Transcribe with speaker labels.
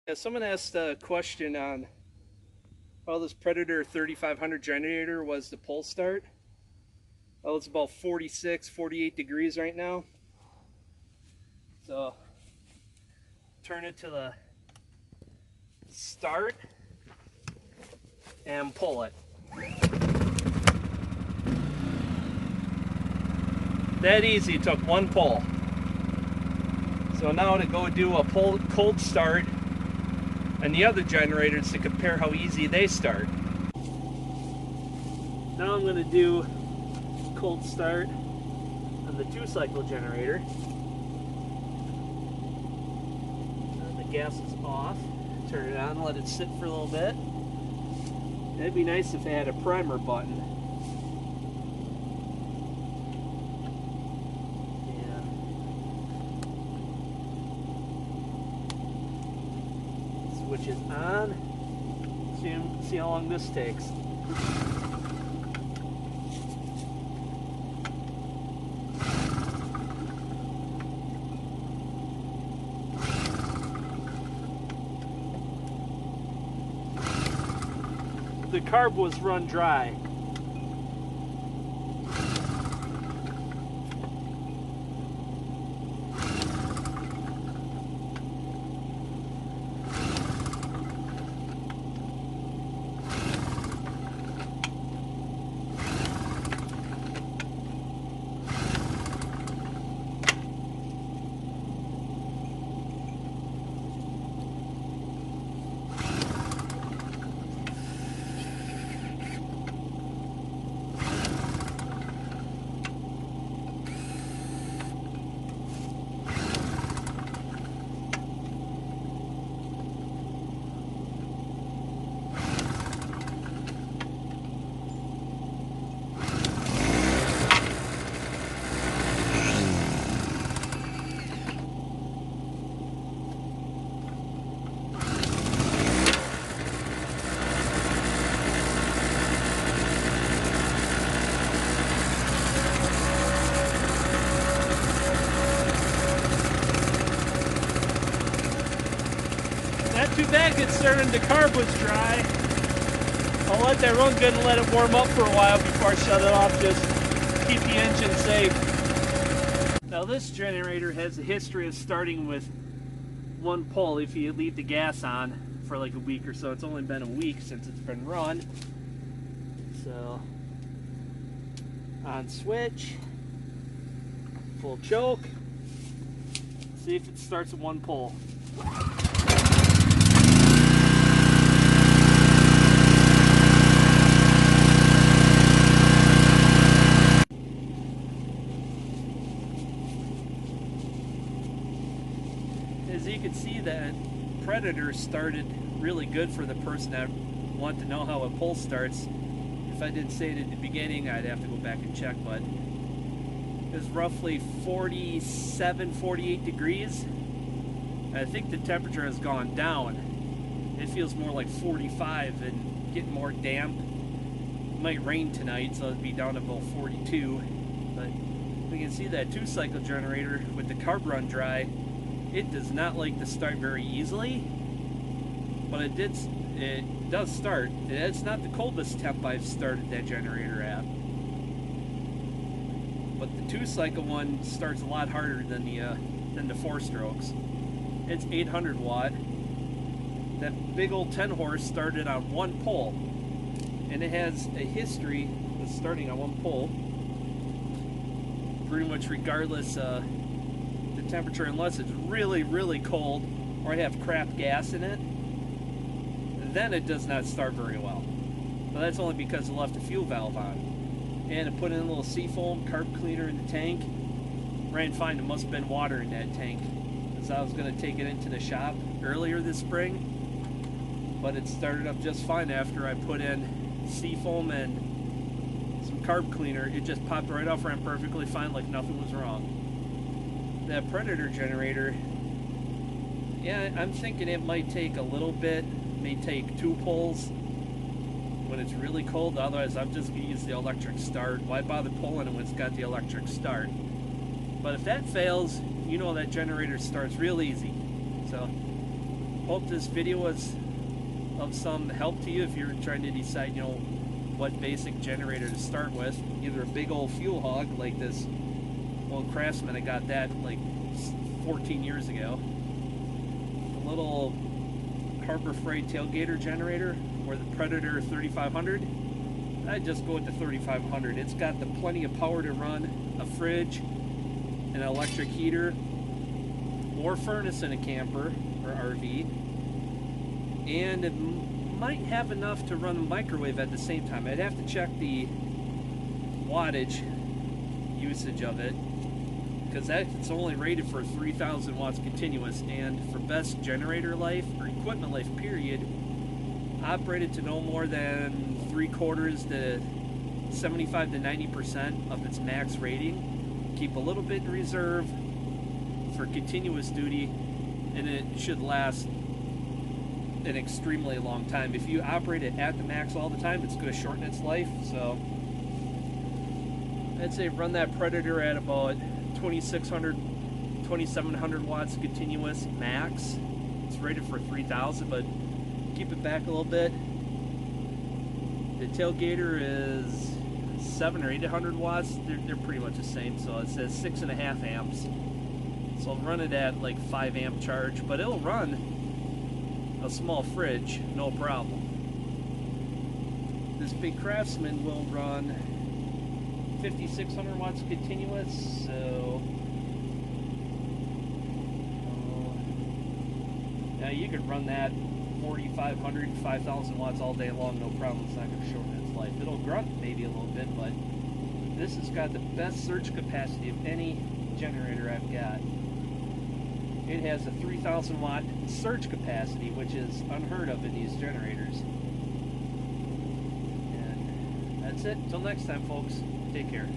Speaker 1: Yeah, someone asked a question on how this Predator 3500 generator was the pull start. Well, it's about 46, 48 degrees right now. So turn it to the start and pull it. That easy, it took one pull. So now to go do a cold start and the other generators to compare how easy they start. Now I'm going to do cold start on the 2-cycle generator. And the gas is off. Turn it on, let it sit for a little bit. It'd be nice if it had a primer button. Switch is on. See how long this takes. The carb was run dry. Not too bad considering the carb was dry. I'll let that run good and let it warm up for a while before I shut it off. Just keep the engine safe. Now this generator has a history of starting with one pull if you leave the gas on for like a week or so. It's only been a week since it's been run. So on switch, full choke. See if it starts at one pull. As you can see, that Predator started really good for the person that want to know how a pull starts. If I didn't say it at the beginning, I'd have to go back and check, but it was roughly 47, 48 degrees. I think the temperature has gone down. It feels more like 45 and getting more damp. It might rain tonight, so it'll be down to about 42. But we can see that 2-cycle generator with the carb run dry, it does not like to start very easily, but it does start. It's not the coldest temp I've started that generator at. But the 2-cycle one starts a lot harder than the 4-strokes. It's 800 watt. That big old 10 horse started on one pull, and it has a history of starting on one pull pretty much regardless the temperature, unless it's really, really cold or I have crap gas in it. Then it does not start very well. But that's only because I left the fuel valve on. And I put in a little seafoam carb cleaner in the tank. Ran fine. It must have been water in that tank, because I was going to take it into the shop earlier this spring. But it started up just fine after I put in seafoam and some carb cleaner. It just popped right off, ran perfectly fine, like nothing was wrong. That Predator generator, yeah, I'm thinking it might take a little bit, may take 2 pulls when it's really cold. Otherwise, I'm just going to use the electric start. Why bother pulling it when it's got the electric start? But if that fails, you know that generator starts real easy. So hope this video was of some help to you if you're trying to decide, what basic generator to start with. Either a big old fuel hog like this old Craftsman, I got that like 14 years ago. A little Harbor Freight Tailgator generator, or the Predator 3500. I'd just go with the 3500. It's got the plenty of power to run a fridge, an electric heater, or furnace in a camper or RV, and it might have enough to run a microwave at the same time. I'd have to check the wattage usage of it, because it's only rated for 3,000 watts continuous, and for best generator life or equipment life period, operated to no more than 3/4 to 75 to 90% of its max rating. Keep a little bit in reserve for continuous duty, and it should last an extremely long time. If you operate it at the max all the time, it's going to shorten its life. So I'd say run that Predator at about 2,600, 2,700 watts continuous max. It's rated for 3,000, but keep it back a little bit. The Tailgator is 700 or 800 watts. They're pretty much the same. So it says 6.5 amps. So I'll run it at like 5 amp charge, but it'll run a small fridge, no problem. This big Craftsman will run 5,600 watts continuous, so now you could run that 4,500, 5,000 watts all day long, no problem. It's not going to shorten its life. It'll grunt maybe a little bit, but this has got the best surge capacity of any generator I've got. It has a 3,000 watt surge capacity, which is unheard of in these generators. And that's it. Till next time, folks. Take care.